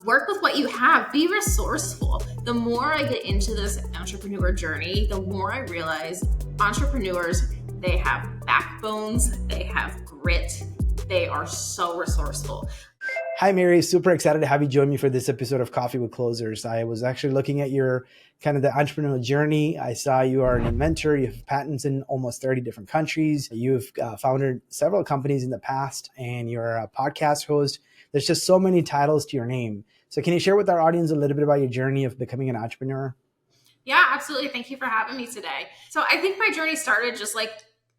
Work with what you have. Be resourceful. The more I get into this entrepreneur journey, the more I realize entrepreneurs, they have backbones, they have grit, they are so resourceful. Hi, Mary. Super excited to have you join me for this episode of Coffee with Closers. I was actually looking at your kind of the entrepreneurial journey. I saw you are an inventor. You have patents in almost 30 different countries. You've founded several companies in the past, and you're a podcast host. There's just so many titles to your name. So can you share with our audience a little bit about your journey of becoming an entrepreneur? Yeah, absolutely. Thank you for having me today. So I think my journey started just like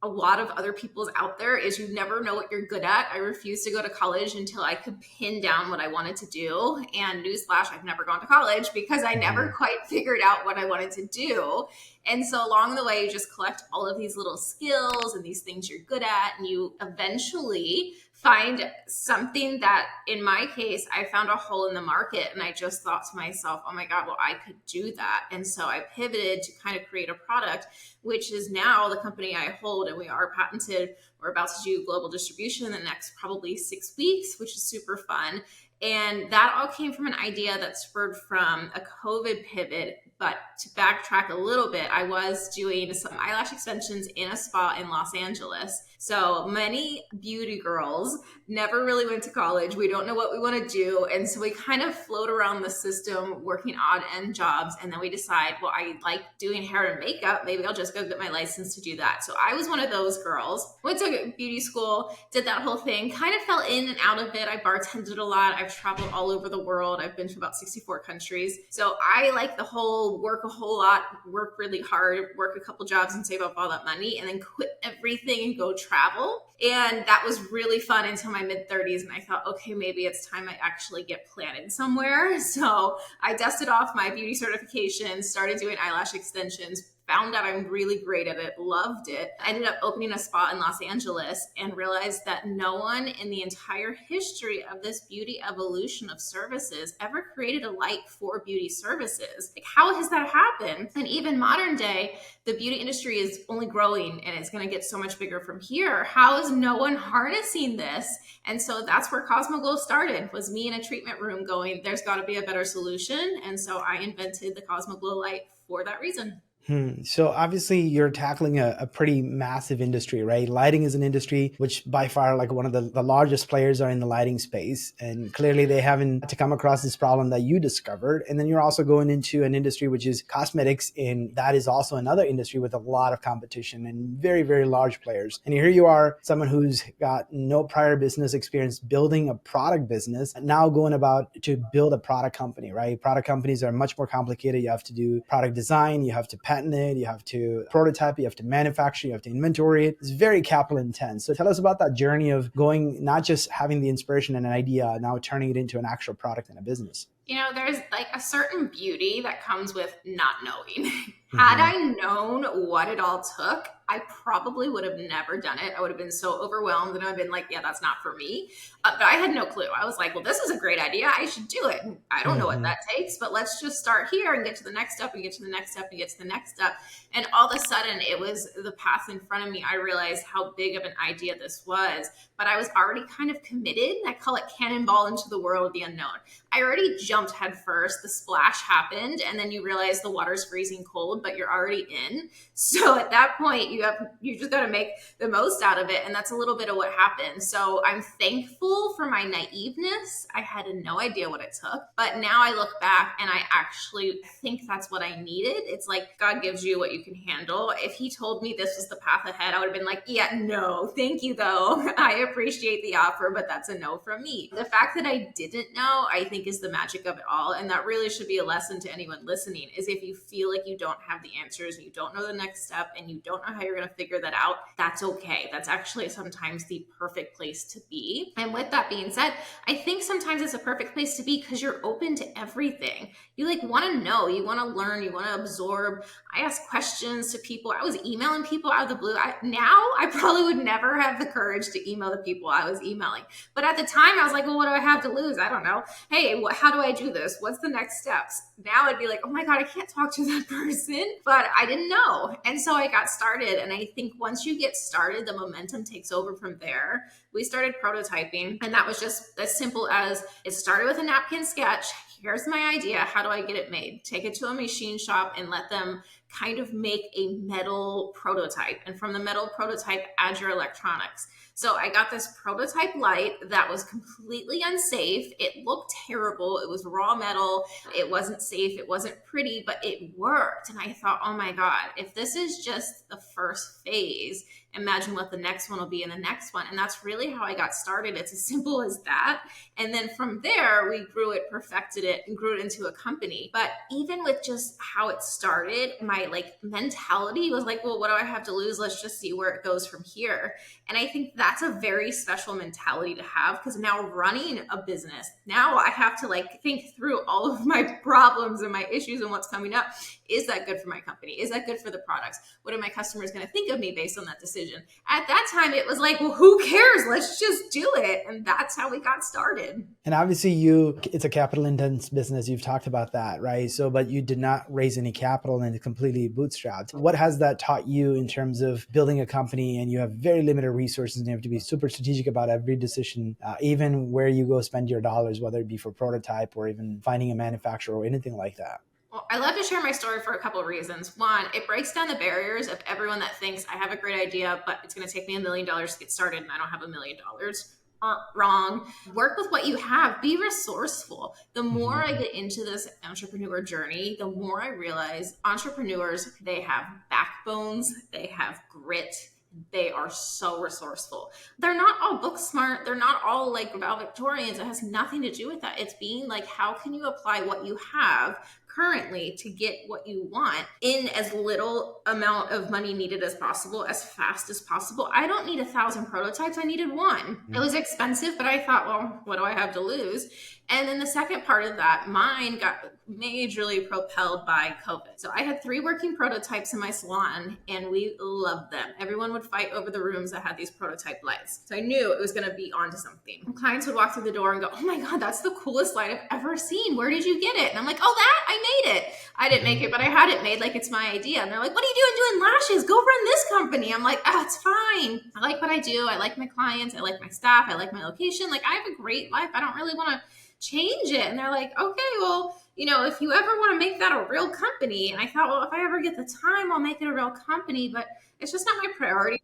a lot of other people's out there is you never know what you're good at. I refused to go to college until I could pin down what I wanted to do. And newsflash, I've never gone to college because I never quite figured out what I wanted to do. And so along the way, you just collect all of these little skills and these things you're good at. And you eventually find something that, in my case, I found a hole in the market. And I just thought to myself, oh my God, well, I could do that. And so I pivoted to kind of create a product, which is now the company I hold. And we are patented. We're about to do global distribution in the next probably 6 weeks, which is super fun. And that all came from an idea that spurred from a COVID pivot. But to backtrack a little bit, I was doing some eyelash extensions in a spa in Los Angeles. So many beauty girls never really went to college. We don't know what we want to do. And so we kind of float around the system working odd end jobs. And then we decide, well, I like doing hair and makeup. Maybe I'll just go get my license to do that. So I was one of those girls. Went to beauty school, did that whole thing, kind of fell in and out of it. I bartended a lot. I've traveled all over the world. I've been to about 64 countries. So I like the whole work a whole lot, work really hard, work a couple jobs and save up all that money, and then quit everything and go travel. And that was really fun until my mid-30s. And I thought, okay, maybe it's time I actually get planted somewhere. So I dusted off my beauty certification, started doing eyelash extensions, found out I'm really great at it, loved it. I ended up opening a spa in Los Angeles and realized that no one in the entire history of this beauty evolution of services ever created a light for beauty services. Like, how has that happened? And even modern day, the beauty industry is only growing and it's going to get so much bigger from here. How is no one harnessing this? And so that's where CosmoGlo started, was me in a treatment room going, there's got to be a better solution. And so I invented the CosmoGlo light for that reason. So obviously you're tackling a pretty massive industry, right? Lighting is an industry which by far like one of the largest players are in the lighting space. And clearly they haven't to come across this problem that you discovered. And then you're also going into an industry which is cosmetics. And that is also another industry with a lot of competition and very, very large players. And here you are, someone who's got no prior business experience building a product business, now going about to build a product company, right? Product companies are much more complicated. You have to do product design, you have to patent it, you have to prototype, you have to manufacture, you have to inventory it. It's very capital intense. So tell us about that journey of going, not just having the inspiration and an idea, now turning it into an actual product and a business. You know, there's like a certain beauty that comes with not knowing. Had I known what it all took, I probably would have never done it. I would have been so overwhelmed and I've been like, yeah, that's not for me. But I had no clue. I was like, well, this is a great idea. I should do it. I don't know what that takes, but let's just start here and get to the next step and get to the next step and get to the next step. And all of a sudden it was the path in front of me. I realized how big of an idea this was, but I was already kind of committed. I call it cannonball into the world of the unknown. I already jumped head first. The splash happened. And then you realize the water's freezing cold, but you're already in. So at that point, you just got to make the most out of it. And that's a little bit of what happened. So I'm thankful for my naiveness. I had no idea what it took, but now I look back and I actually think that's what I needed. It's like God gives you what you can handle. If he told me this was the path ahead, I would have been like, yeah, no, thank you though. I appreciate the offer, but that's a no from me. The fact that I didn't know, I think is the magic of it all. And that really should be a lesson to anyone listening, is if you feel like you don't have the answers and you don't know the next step and you don't know how you're going to figure that out, that's okay. That's actually sometimes the perfect place to be. And with that being said, I think sometimes it's a perfect place to be because you're open to everything. You like want to know, you want to learn, you want to absorb. I ask questions to people. I was emailing people out of the blue. Now I probably would never have the courage to email the people I was emailing. But at the time I was like, well, what do I have to lose? I don't know. Hey, okay, how do I do this? What's the next steps? Now I'd be like, oh my God, I can't talk to that person, but I didn't know. And so I got started. And I think once you get started, the momentum takes over from there. We started prototyping, and that was just as simple as it started with a napkin sketch. Here's my idea. How do I get it made? Take it to a machine shop and let them kind of make a metal prototype. And from the metal prototype, add your electronics. So I got this prototype light that was completely unsafe. It looked terrible. It was raw metal. It wasn't safe. It wasn't pretty, but it worked. And I thought, oh my God, if this is just the first phase, imagine what the next one will be in the next one. And that's really how I got started. It's as simple as that. And then from there, we grew it, perfected it, and grew it into a company. But even with just how it started, my mentality was like, well, what do I have to lose? Let's just see where it goes from here. And I think that's a very special mentality to have, because now running a business, now I have to think through all of my problems and my issues and what's coming up. Is that good for my company? Is that good for the products? What are my customers going to think of me based on that decision? At that time, it was like, well, who cares? Let's just do it. And that's how we got started. And obviously it's a capital intense business. You've talked about that, right? So, but you did not raise any capital and completely bootstrapped. What has that taught you in terms of building a company, and you have very limited resources and you have to be super strategic about every decision, even where you go spend your dollars, whether it be for prototype or even finding a manufacturer or anything like that? Well, I love to share my story for a couple of reasons. One, it breaks down the barriers of everyone that thinks I have a great idea, but it's going to take me $1 million to get started and I don't have $1 million. Wrong. Work with what you have. Be resourceful. The more I get into this entrepreneur journey, the more I realize entrepreneurs, they have backbones, they have grit. They are so resourceful. They're not all book smart. They're not all valedictorians. It has nothing to do with that. It's being how can you apply what you have currently to get what you want in as little amount of money needed as possible, as fast as possible. I don't need 1,000 prototypes. I needed one. It was expensive, but I thought, well, what do I have to lose? And then the second part of that, mine got majorly propelled by COVID. So I had 3 working prototypes in my salon, and we loved them. Everyone would fight over the rooms that had these prototype lights. So I knew it was going to be onto something. And clients would walk through the door and go, oh my God, that's the coolest light I've ever seen. Where did you get it? And I'm like, oh, that, I made it. I didn't make it, but I had it made it's my idea. And they're like, what are you doing lashes? Go run this company. I'm like, oh, it's fine. I like what I do. I like my clients. I like my staff. I like my location. I have a great life. I don't really want to change it. And they're like, okay, well, if you ever want to make that a real company. And I thought, well, if I ever get the time, I'll make it a real company, but it's just not my priority.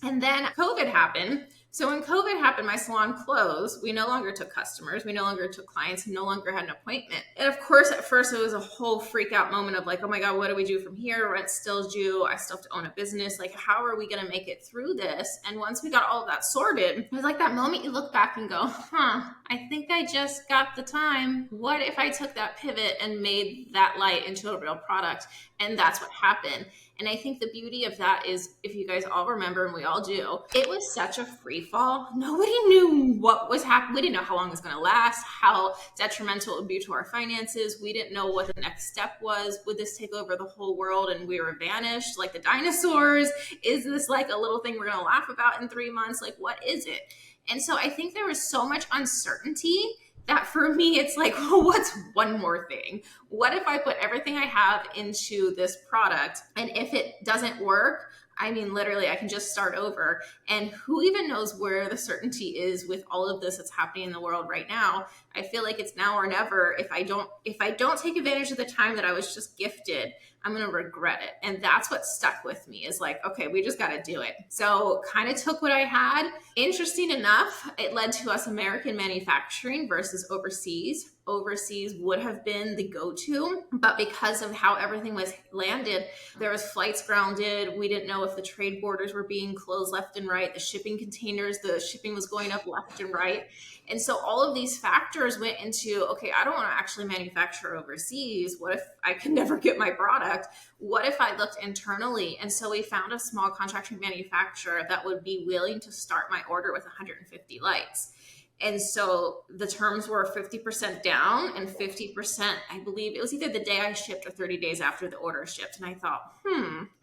And then COVID happened. So when COVID happened, my salon closed. We no longer took customers. We no longer took clients. We no longer had an appointment. And of course, at first it was a whole freak out moment of oh my God, what do we do from here? Rent's still due. I still have to own a business. How are we going to make it through this? And once we got all of that sorted, it was that moment you look back and go, I think I just got the time. What if I took that pivot and made that light into a real product? And that's what happened. And I think the beauty of that is, if you guys all remember, and we all do, it was such a free fall. Nobody knew what was happening. We didn't know how long it was going to last, how detrimental it would be to our finances. We didn't know what the next step was. Would this take over the whole world and we were vanished like the dinosaurs? Is this a little thing we're going to laugh about in 3 months? What is it? And so I think there was so much uncertainty that for me, it's well, what's one more thing? What if I put everything I have into this product, and if it doesn't work, literally I can just start over. And who even knows where the certainty is with all of this that's happening in the world right now? I feel like it's now or never. If I don't take advantage of the time that I was just gifted, I'm going to regret it. And that's what stuck with me is okay, we just got to do it. So kind of took what I had. Interesting enough, it led to us American manufacturing versus overseas. Overseas would have been the go-to, but because of how everything was landed, there was flights grounded. We didn't know if the trade borders were being closed left and right. The shipping containers, the shipping was going up left and right. And so all of these factors went into, okay, I don't want to actually manufacture overseas. What if I can never get my product? What if I looked internally? And so we found a small contract manufacturer that would be willing to start my order with 150 lights. And so the terms were 50% down and 50%, I believe it was either the day I shipped or 30 days after the order shipped. And I thought,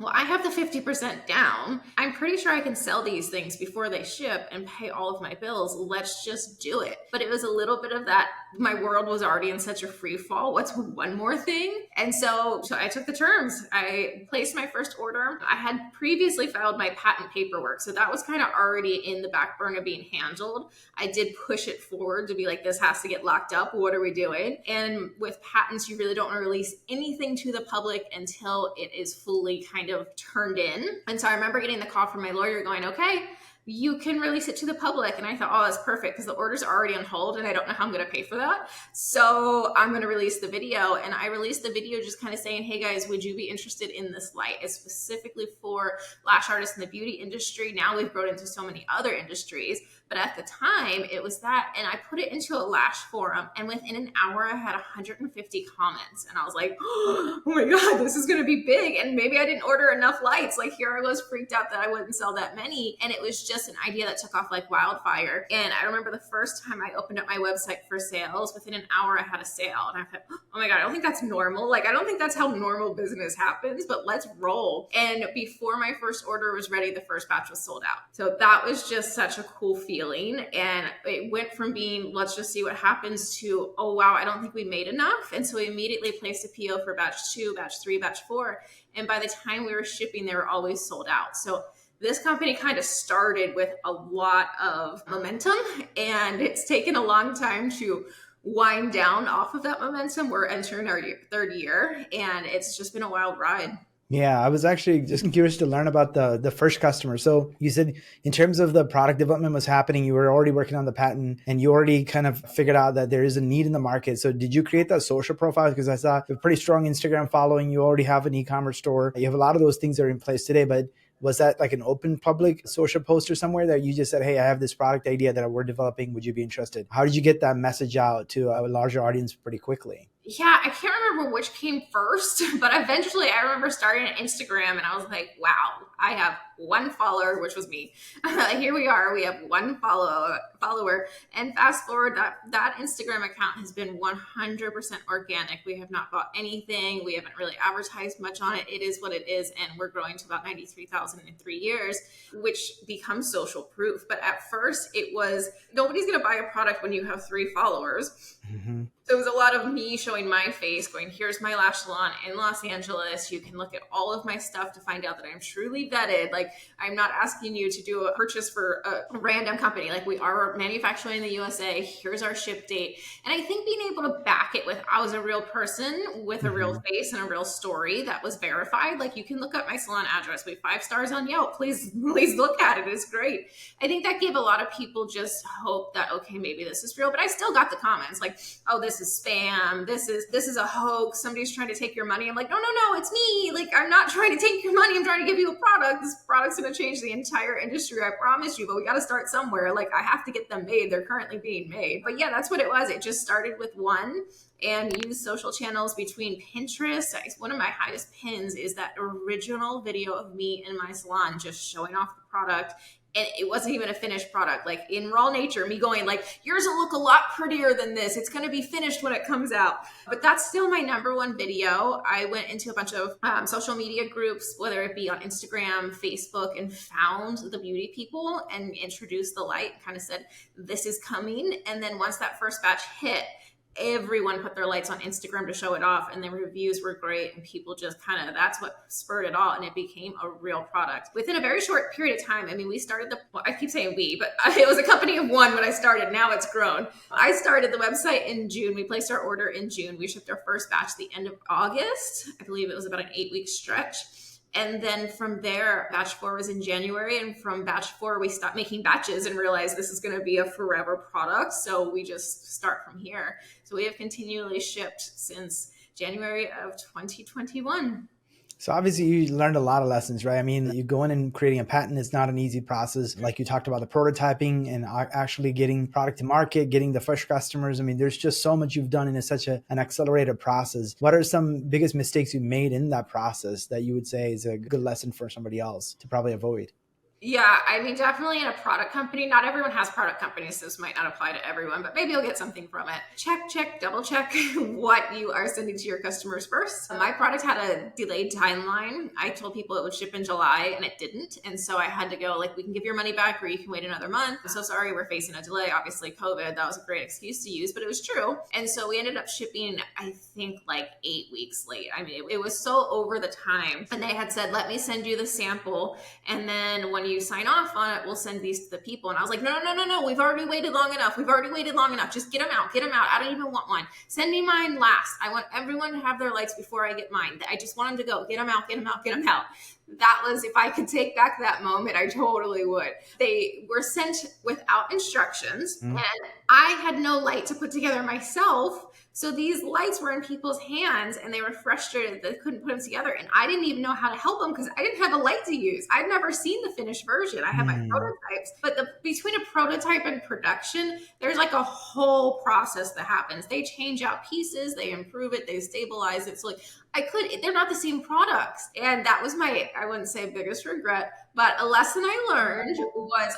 well, I have the 50% down. I'm pretty sure I can sell these things before they ship and pay all of my bills. Let's just do it. But it was a little bit of that my world was already in such a free fall. What's one more thing? And so I took the terms. I placed my first order. I had previously filed my patent paperwork. So that was kind of already in the back burner being handled. I did push it forward to be like, this has to get locked up. What are we doing? And with patents, you really don't want to release anything to the public until it is fully kind of turned in. And so I remember getting the call from my lawyer going, okay, you can release it to the public. And I thought, oh, that's perfect because the order's already on hold and I don't know how I'm going to pay for that. So I'm going to release the video. And I released the video just kind of saying, hey guys, would you be interested in this light? It's specifically for lash artists in the beauty industry. Now we've grown into so many other industries. But at the time, it was that. And I put it into a lash forum. And within an hour, I had 150 comments. And I was like, oh my God, this is going to be big. And maybe I didn't order enough lights. Like here I was freaked out that I wouldn't sell that many. And it was just an idea that took off like wildfire. And I remember the first time I opened up my website for sales, within an hour, I had a sale. And I thought, oh my God, I don't think that's normal. Like, I don't think that's how normal business happens, but let's roll. And before my first order was ready, the first batch was sold out. So that was just such a cool feeling. And it went from being, let's just see what happens to, oh, wow, I don't think we made enough. And so we immediately placed a PO for batch 2, batch 3, batch 4. And by the time we were shipping, they were always sold out. So this company kind of started with a lot of momentum, and it's taken a long time to wind down off of that momentum. We're entering our third year, and it's just been a wild ride. Yeah, I was actually just curious to learn about the first customer. So you said in terms of the product development was happening, you were already working on the patent and you already kind of figured out that there is a need in the market. So did you create that social profile? Because I saw a pretty strong Instagram following. You already have an e-commerce store. You have a lot of those things that are in place today, but was that like an open public social poster somewhere that you just said, hey, I have this product idea that we're developing. Would you be interested? How did you get that message out to a larger audience pretty quickly? Yeah, I can't remember which came first, but eventually I remember starting an Instagram and I was like, wow, I have one follower, which was me. Here we are. We have one follower. And fast forward, that Instagram account has been 100% organic. We have not bought anything. We haven't really advertised much on it. It is what it is. And we're growing to about 93,000 in 3 years, which becomes social proof. But at first it was, nobody's going to buy a product when you have 3 followers. Mm-hmm. So it was a lot of me showing my face going, here's my lash salon in Los Angeles. You can look at all of my stuff to find out that I'm truly vetted. Like, I'm not asking you to do a purchase for a random company. Like, we are manufacturing in the USA. Here's our ship date. And I think being able to back it with, I was a real person with a real face and a real story that was verified. Like, you can look up my salon address. We have 5 stars on Yelp. Please look at it. It's great. I think that gave a lot of people just hope that, okay, maybe this is real. But I still got the comments like, oh, this is spam. This is a hoax. Somebody's trying to take your money. I'm like, no, it's me. Like, I'm not trying to take your money. I'm trying to give you a product. This product's going to change the entire industry. I promise you, but we got to start somewhere. Like, I have to get them made. They're currently being made. But yeah, that's what it was. It just started with one and use social channels between Pinterest. One of my highest pins is that original video of me in my salon just showing off the product. And it wasn't even a finished product. Like, in raw nature, me going like, yours will look a lot prettier than this. It's going to be finished when it comes out. But that's still my #1 video. I went into a bunch of social media groups, whether it be on Instagram, Facebook, and found the beauty people and introduced the light, kind of said, this is coming. And then once that first batch hit, everyone put their lights on Instagram to show it off, and the reviews were great, and people just kind of, that's what spurred it all, and it became a real product within a very short period of time. I mean, we started I keep saying we, but it was a company of one when I started. Now it's grown. I started the website in June. We placed our order in June. We shipped our first batch the end of August. I believe it was about an 8-week stretch. And then from there, batch 4 was in January. And from batch 4, we stopped making batches and realized this is going to be a forever product. So we just start from here. So we have continually shipped since January of 2021. So obviously you learned a lot of lessons, right? I mean, you go in and creating a patent is not an easy process. Like you talked about the prototyping and actually getting product to market, getting the first customers. I mean, there's just so much you've done in such an accelerated process. What are some biggest mistakes you made in that process that you would say is a good lesson for somebody else to probably avoid? Yeah, I mean, definitely in a product company. Not everyone has product companies, so this might not apply to everyone, but maybe you'll get something from it. Check, double check what you are sending to your customers first. My product had a delayed timeline. I told people it would ship in July and it didn't. And so I had to go, like, we can give your money back or you can wait another month. I'm so sorry, we're facing a delay. Obviously, COVID, that was a great excuse to use, but it was true. And so we ended up shipping, I think, like 8 weeks late. I mean, it was so over the time. And they had said, let me send you the sample. And then when you sign off on it, we'll send these to the people. And I was like, no. We've already waited long enough. Just get them out. I don't even want one. Send me mine last. I want everyone to have their lights before I get mine. I just want them to go. Get them out. That was, if I could take back that moment, I totally would. They were sent without instructions, and I had no light to put together myself. So these lights were in people's hands and they were frustrated that they couldn't put them together. And I didn't even know how to help them because I didn't have a light to use. I'd never seen the finished version. I had my prototypes, but between a prototype and production, there's like a whole process that happens. They change out pieces, they improve it, they stabilize it. So like, they're not the same products. And that was my, I wouldn't say biggest regret, but a lesson I learned was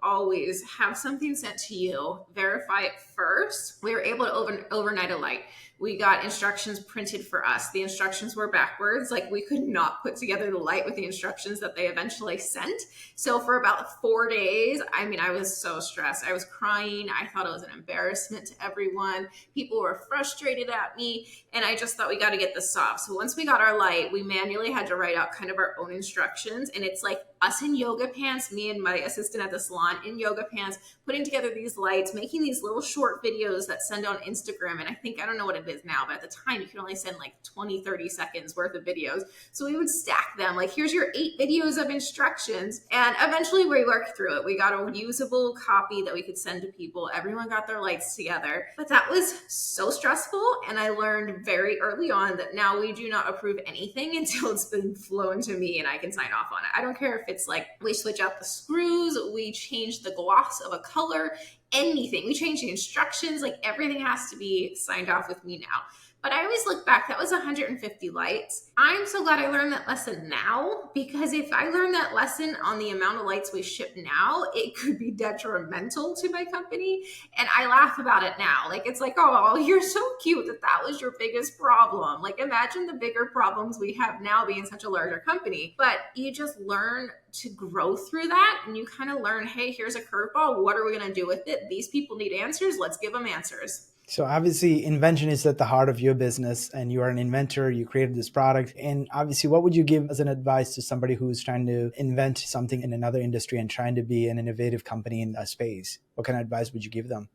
always have something sent to you, verify it first. We were able to overnight a light. We got instructions printed for us. The instructions were backwards. Like, we could not put together the light with the instructions that they eventually sent. So for about 4 days, I mean, I was so stressed. I was crying. I thought it was an embarrassment to everyone. People were frustrated at me. And I just thought, we got to get this solved. So once we got our light, we manually had to write out kind of our own instructions. And it's like us in yoga pants, me and my assistant at the salon in yoga pants, putting together these lights, making these little short videos that send on Instagram. And I don't know what it is now, but at the time you could only send like 20, 30 seconds worth of videos. So we would stack them like, here's your 8 videos of instructions. And eventually we worked through it. We got a usable copy that we could send to people. Everyone got their lights together, but that was so stressful. And I learned very early on that now we do not approve anything until it's been flown to me and I can sign off on it. I don't care if it's like we switch out the screws, we change the gloss of a color, anything. We change the instructions, like everything has to be signed off with me now. But I always look back, that was 150 lights. I'm so glad I learned that lesson now, because if I learned that lesson on the amount of lights we ship now, it could be detrimental to my company. And I laugh about it now. Like, it's like, oh, you're so cute that was your biggest problem. Like, imagine the bigger problems we have now being such a larger company. But you just learn to grow through that, and you kind of learn, hey, here's a curveball. What are we going to do with it? These people need answers. Let's give them answers. So obviously invention is at the heart of your business, and you are an inventor, you created this product. And obviously, what would you give as an advice to somebody who's trying to invent something in another industry and trying to be an innovative company in that space? What kind of advice would you give them?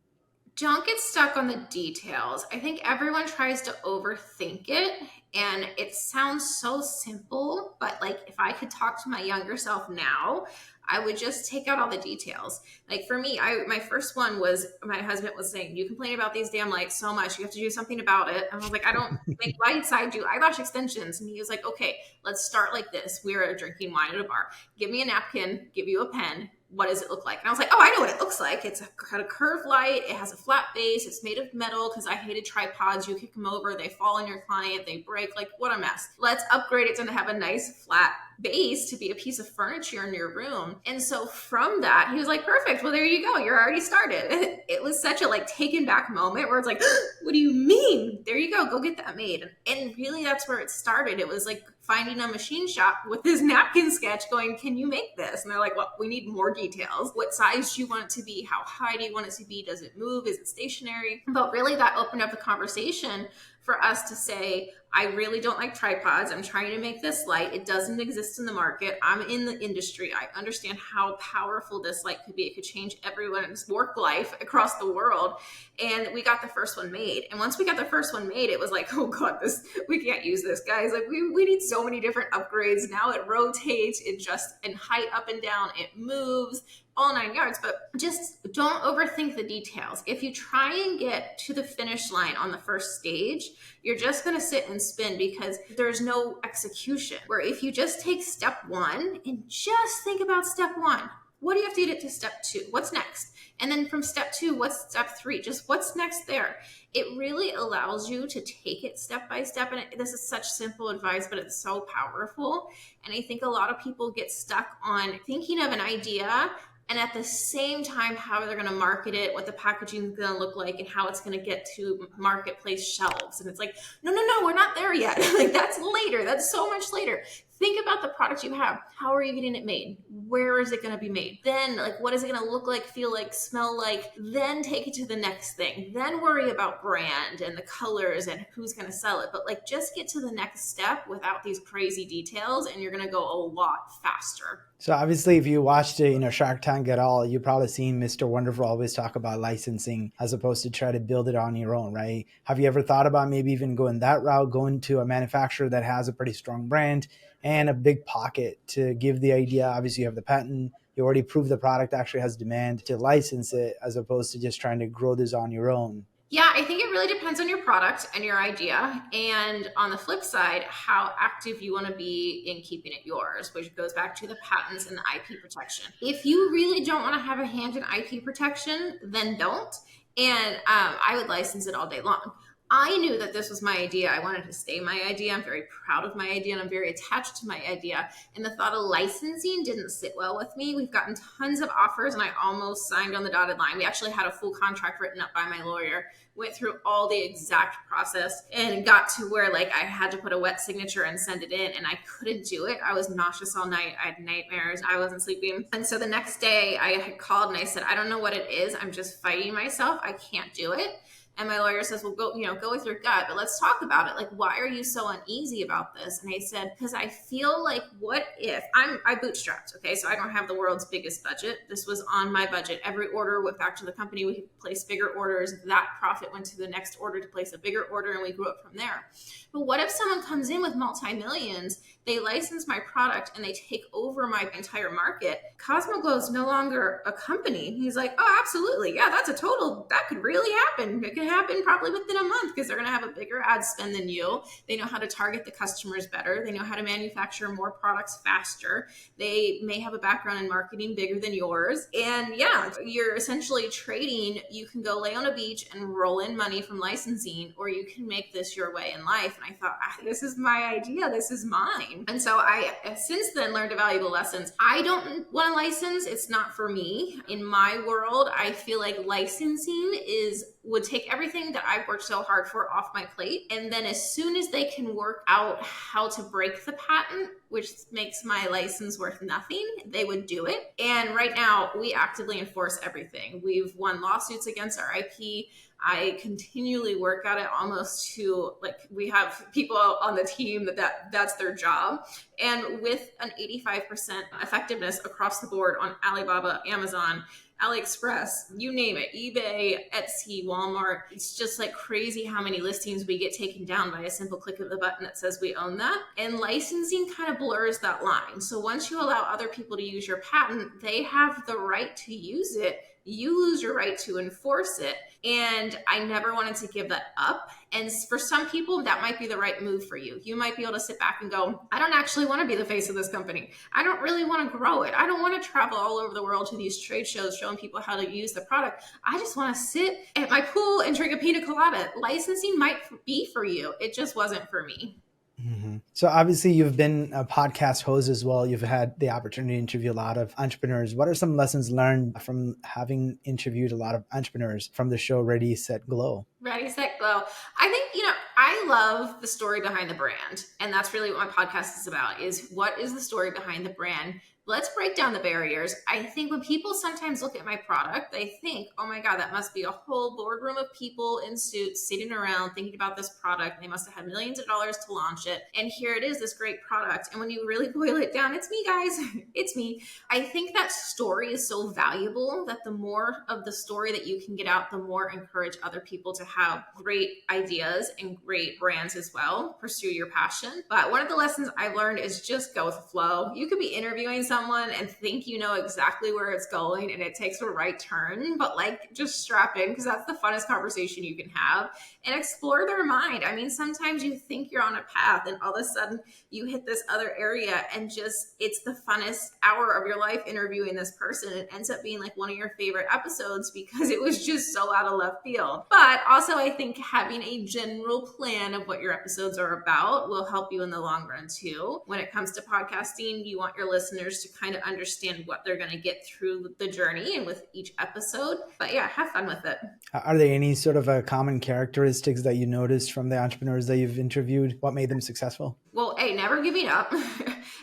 Don't get stuck on the details. I think everyone tries to overthink it, and it sounds so simple, but like, if I could talk to my younger self now, I would just take out all the details. Like, for me, my first one was, my husband was saying, you complain about these damn lights so much, you have to do something about it. And I was like, I don't make lights, I do eyelash extensions. And he was like, okay, let's start like this. We were drinking wine at a bar. Give me a napkin, give you a pen. What does it look like? And I was like, oh, I know what it looks like. It's got a curved light. It has a flat base. It's made of metal, because I hated tripods. You kick them over, they fall on your client, they break. Like, what a mess. Let's upgrade it to have a nice flat base to be a piece of furniture in your room. And so from that, he was like, perfect. Well, there you go. You're already started. It was such a like taken back moment where it's like, what do you mean? There you go. Go get that made. And really, that's where it started. It was like finding a machine shop with his napkin sketch going, can you make this? And they're like, well, we need more details. What size do you want it to be? How high do you want it to be? Does it move? Is it stationary? But really, that opened up the conversation for us to say, I really don't like tripods. I'm trying to make this light. It doesn't exist in the market. I'm in the industry. I understand how powerful this light could be. It could change everyone's work life across the world. And we got the first one made. And once we got the first one made, it was like, oh God, we can't use this, guys. Like, we need so many different upgrades. Now it rotates, it just in height up and down, it moves, all 9 yards. But just don't overthink the details. If you try and get to the finish line on the first stage, you're just going to sit and spin, because there's no execution. Where if you just take step one and just think about step one, What do you have to get to step 2? What's next? And then from step 2, what's step 3? Just what's next there? It really allows you to take it step by step. And this is such simple advice, but it's so powerful. And I think a lot of people get stuck on thinking of an idea and at the same time how they're going to market it, what the packaging is going to look like, and how it's going to get to marketplace shelves. And it's like, no, we're not there yet. Like, that's later. That's so much later. Think about the product you have. How are you getting it made? Where is it going to be made? Then, like, what is it going to look like, feel like, smell like? Then take it to the next thing. Then worry about brand and the colors and who's going to sell it. But like, just get to the next step without these crazy details, and you're going to go a lot faster. So obviously, if you watched, Shark Tank at all, you've probably seen Mr. Wonderful always talk about licensing as opposed to try to build it on your own, right? Have you ever thought about maybe even going that route, going to a manufacturer that has a pretty strong brand and a big pocket to give the idea? Obviously, you have the patent. You already proved the product actually has demand to license it as opposed to just trying to grow this on your own. Yeah, I think it really depends on your product and your idea. And on the flip side, how active you want to be in keeping it yours, which goes back to the patents and the IP protection. If you really don't want to have a hand in IP protection, then don't. And I would license it all day long. I knew that this was my idea. I wanted to stay my idea. I'm very proud of my idea and I'm very attached to my idea. And the thought of licensing didn't sit well with me. We've gotten tons of offers and I almost signed on the dotted line. We actually had a full contract written up by my lawyer, went through all the exact process and got to where like I had to put a wet signature and send it in, and I couldn't do it. I was nauseous all night. I had nightmares. I wasn't sleeping. And so the next day I had called and I said, I don't know what it is. I'm just fighting myself. I can't do it. And my lawyer says, well, go with your gut, but let's talk about it. Like, why are you so uneasy about this? And I said, because I feel like, what if I bootstrapped, okay? So I don't have the world's biggest budget. This was on my budget. Every order went back to the company. We placed bigger orders. That profit went to the next order to place a bigger order, and we grew up from there. But what if someone comes in with multi-millions, they license my product and they take over my entire market? CosmoGlo is no longer a company. He's like, oh, absolutely. Yeah, that could really happen. It can happen probably within a month because they're going to have a bigger ad spend than you. They know how to target the customers better. They know how to manufacture more products faster. They may have a background in marketing bigger than yours. And yeah, you're essentially trading. You can go lay on a beach and roll in money from licensing, or you can make this your way in life. And I thought, this is my idea. This is mine. And so I have since then learned a valuable lessons. I don't want to license. It's not for me. In my world, I feel like licensing would take everything that I've worked so hard for off my plate. And then as soon as they can work out how to break the patent, which makes my license worth nothing, they would do it. And right now we actively enforce everything. We've won lawsuits against our IP. I continually work at it almost to like, we have people on the team that's their job. And with an 85% effectiveness across the board on Alibaba, Amazon, AliExpress, you name it, eBay, Etsy, Walmart. It's just like crazy how many listings we get taken down by a simple click of the button that says we own that. And licensing kind of blurs that line. So once you allow other people to use your patent, they have the right to use it. You lose your right to enforce it. And I never wanted to give that up. And for some people, that might be the right move for you. You might be able to sit back and go, I don't actually want to be the face of this company. I don't really want to grow it. I don't want to travel all over the world to these trade shows showing people how to use the product. I just want to sit at my pool and drink a pina colada. Licensing might be for you. It just wasn't for me. Mm-hmm. So obviously you've been a podcast host as well. You've had the opportunity to interview a lot of entrepreneurs. What are some lessons learned from having interviewed a lot of entrepreneurs from the show Ready, Set, Glow? Ready, Set, Glow. I think, I love the story behind the brand. And that's really what my podcast is about, is what is the story behind the brand? Let's break down the barriers. I think when people sometimes look at my product, they think, oh my God, that must be a whole boardroom of people in suits sitting around thinking about this product. They must have had millions of dollars to launch it. And here it is, this great product. And when you really boil it down, it's me, guys. It's me. I think that story is so valuable that the more of the story that you can get out, the more encourage other people to have great ideas and great brands as well. Pursue your passion. But one of the lessons I've learned is just go with the flow. You could be interviewing someone someone and think you know exactly where it's going and it takes a right turn, but like just strap in because that's the funnest conversation you can have and explore their mind. I mean, sometimes you think you're on a path and all of a sudden you hit this other area and just it's the funnest hour of your life interviewing this person. It ends up being like one of your favorite episodes because it was just so out of left field. But also, I think having a general plan of what your episodes are about will help you in the long run too. When it comes to podcasting, you want your listeners to kind of understand what they're going to get through the journey and with each episode. But yeah, have fun with it. Are there any sort of common characteristics that you noticed from the entrepreneurs that you've interviewed? What made them successful? Well, A, never giving up.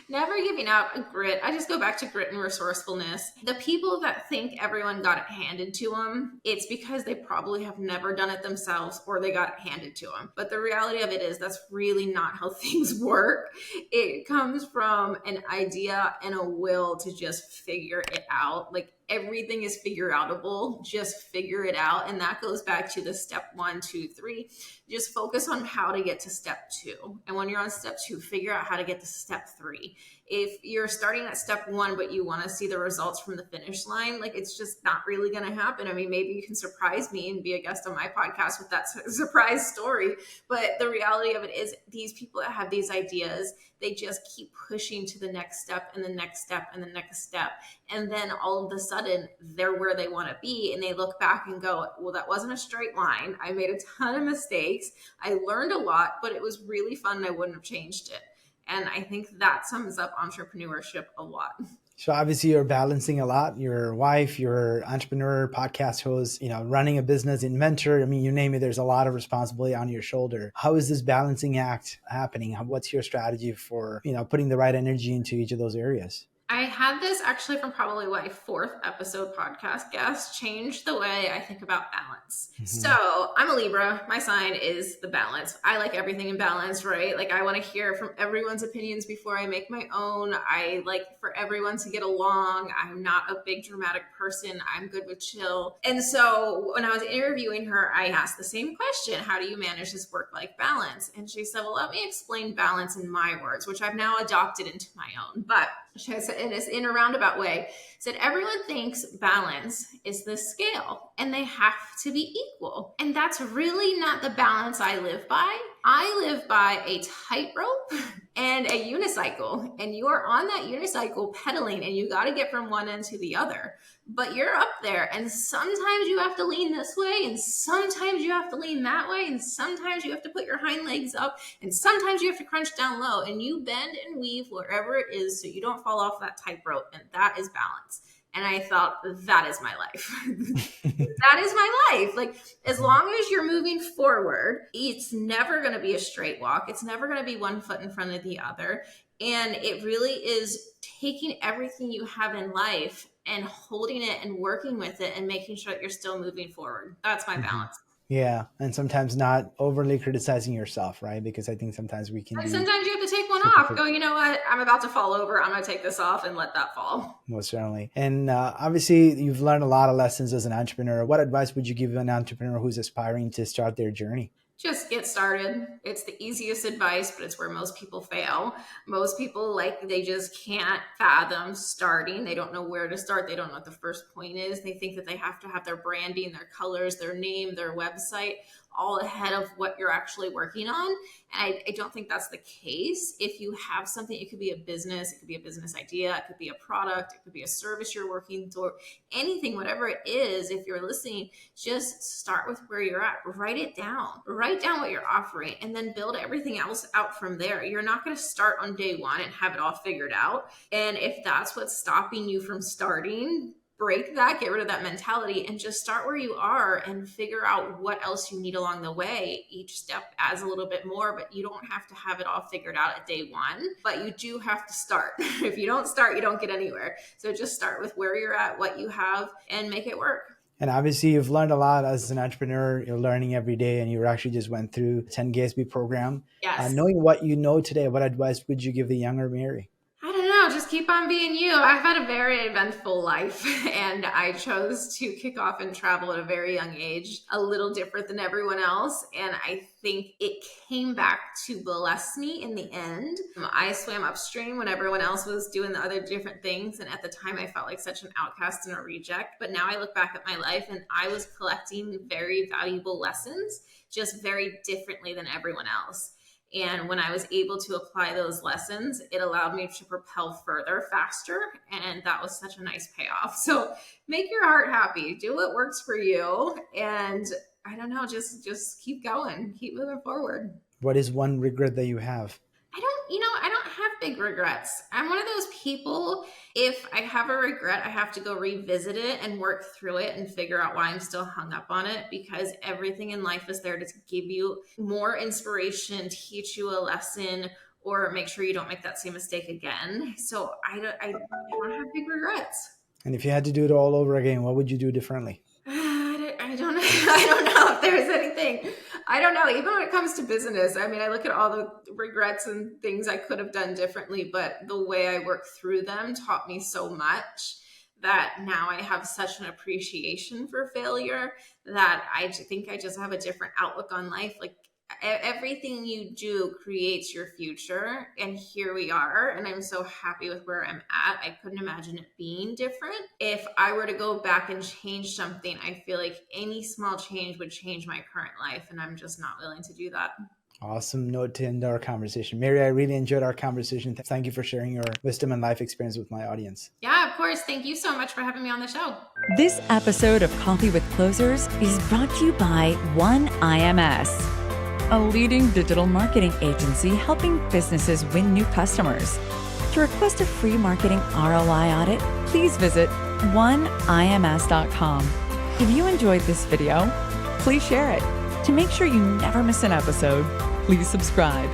Never giving up, grit. I just go back to grit and resourcefulness. The people that think everyone got it handed to them, it's because they probably have never done it themselves or they got it handed to them. But the reality of it is that's really not how things work. It comes from an idea and a will to just figure it out. Like everything is figure outable. Just figure it out. And that goes back to the step 1, 2, 3. Just focus on how to get to step 2. And when you're on step 2, figure out how to get to step 3. If you're starting at step 1, but you want to see the results from the finish line, like it's just not really going to happen. I mean, maybe you can surprise me and be a guest on my podcast with that surprise story. But the reality of it is these people that have these ideas, they just keep pushing to the next step and the next step and the next step. And then all of a sudden they're where they want to be. And they look back and go, well, that wasn't a straight line. I made a ton of mistakes. I learned a lot, but it was really fun and I wouldn't have changed it. And I think that sums up entrepreneurship a lot. So obviously you're balancing a lot. Your wife, your entrepreneur, podcast host, running a business, inventor. I mean, you name it, there's a lot of responsibility on your shoulder. How is this balancing act happening? What's your strategy for, putting the right energy into each of those areas? I had this actually from probably my 4th episode podcast guest, change the way I think about balance. Mm-hmm. So I'm a Libra. My sign is the balance. I like everything in balance, right? Like I want to hear from everyone's opinions before I make my own. I like for everyone to get along. I'm not a big dramatic person. I'm good with chill. And so when I was interviewing her, I asked the same question. How do you manage this work-life balance? And she said, well, let me explain balance in my words, which I've now adopted into my own. But she said, in a roundabout way, said everyone thinks balance is the scale and they have to be equal. And that's really not the balance I live by. I live by a tightrope and a unicycle, and you are on that unicycle pedaling and you got to get from one end to the other, but you're up there and sometimes you have to lean this way and sometimes you have to lean that way and sometimes you have to put your hind legs up and sometimes you have to crunch down low and you bend and weave wherever it is so you don't fall off that tightrope, and that is balance. And I thought, that is my life. That is my life. Like, as long as you're moving forward, it's never going to be a straight walk. It's never going to be one foot in front of the other. And it really is taking everything you have in life and holding it and working with it and making sure that you're still moving forward. That's my balance. Yeah. And sometimes not overly criticizing yourself, right? Because I think sometimes we can. And sometimes you have to take one off. Go, you know what? I'm about to fall over. I'm going to take this off and let that fall. Most certainly. And obviously, you've learned a lot of lessons as an entrepreneur. What advice would you give an entrepreneur who's aspiring to start their journey? Just get started. It's the easiest advice, but it's where most people fail. Most people, they just can't fathom starting. They don't know where to start. They don't know what the first point is. They think that they have to have their branding, their colors, their name, their website all ahead of what you're actually working on. And I don't think that's the case. If you have something, it could be a business, it could be a business idea, it could be a product, it could be a service you're working toward, anything, whatever it is. If you're listening, just start with where you're at. Write it down. Write down what you're offering and then build everything else out from there. You're not going to start on day one and have it all figured out. And if that's what's stopping you from starting, break that, get rid of that mentality and just start where you are and figure out what else you need along the way. Each step adds a little bit more, but you don't have to have it all figured out at day one, but you do have to start. If you don't start, you don't get anywhere. So just start with where you're at, what you have, and make it work. And obviously you've learned a lot as an entrepreneur. You're learning every day, and you actually just went through 10 Gatsby program. Yes. Knowing what you know today, what advice would you give the younger Mary? I don't know, just keep on being you. I've had a very eventful life, and I chose to kick off and travel at a very young age, a little different than everyone else. And I think it came back to bless me in the end. I swam upstream when everyone else was doing the other different things. And at the time, I felt like such an outcast and a reject. But now I look back at my life, and I was collecting very valuable lessons, just very differently than everyone else. And when I was able to apply those lessons, it allowed me to propel further, faster. And that was such a nice payoff. So make your heart happy, do what works for you. And I don't know, just keep going, keep moving forward. What is one regret that you have? I don't have big regrets. I'm one of those people, if I have a regret, I have to go revisit it and work through it and figure out why I'm still hung up on it, because everything in life is there to give you more inspiration, teach you a lesson, or make sure you don't make that same mistake again. So I don't have big regrets. And if you had to do it all over again, what would you do differently? I don't know. I don't know if there's anything. I don't know. Even when it comes to business, I mean, I look at all the regrets and things I could have done differently, but the way I work through them taught me so much that now I have such an appreciation for failure that I think I just have a different outlook on life. Like, everything you do creates your future, and here we are, and I'm so happy with where I'm at. I couldn't imagine it being different. If I were to go back and change something, I feel like any small change would change my current life, and I'm just not willing to do that. Awesome note to end our conversation. Mary, I really enjoyed our conversation. Thank you for sharing your wisdom and life experience with my audience. Yeah, of course. Thank you so much for having me on the show. This episode of Coffee with Closers is brought to you by OneIMS, a leading digital marketing agency helping businesses win new customers. To request a free marketing ROI audit, please visit oneims.com. If you enjoyed this video, please share it. To make sure you never miss an episode, please subscribe.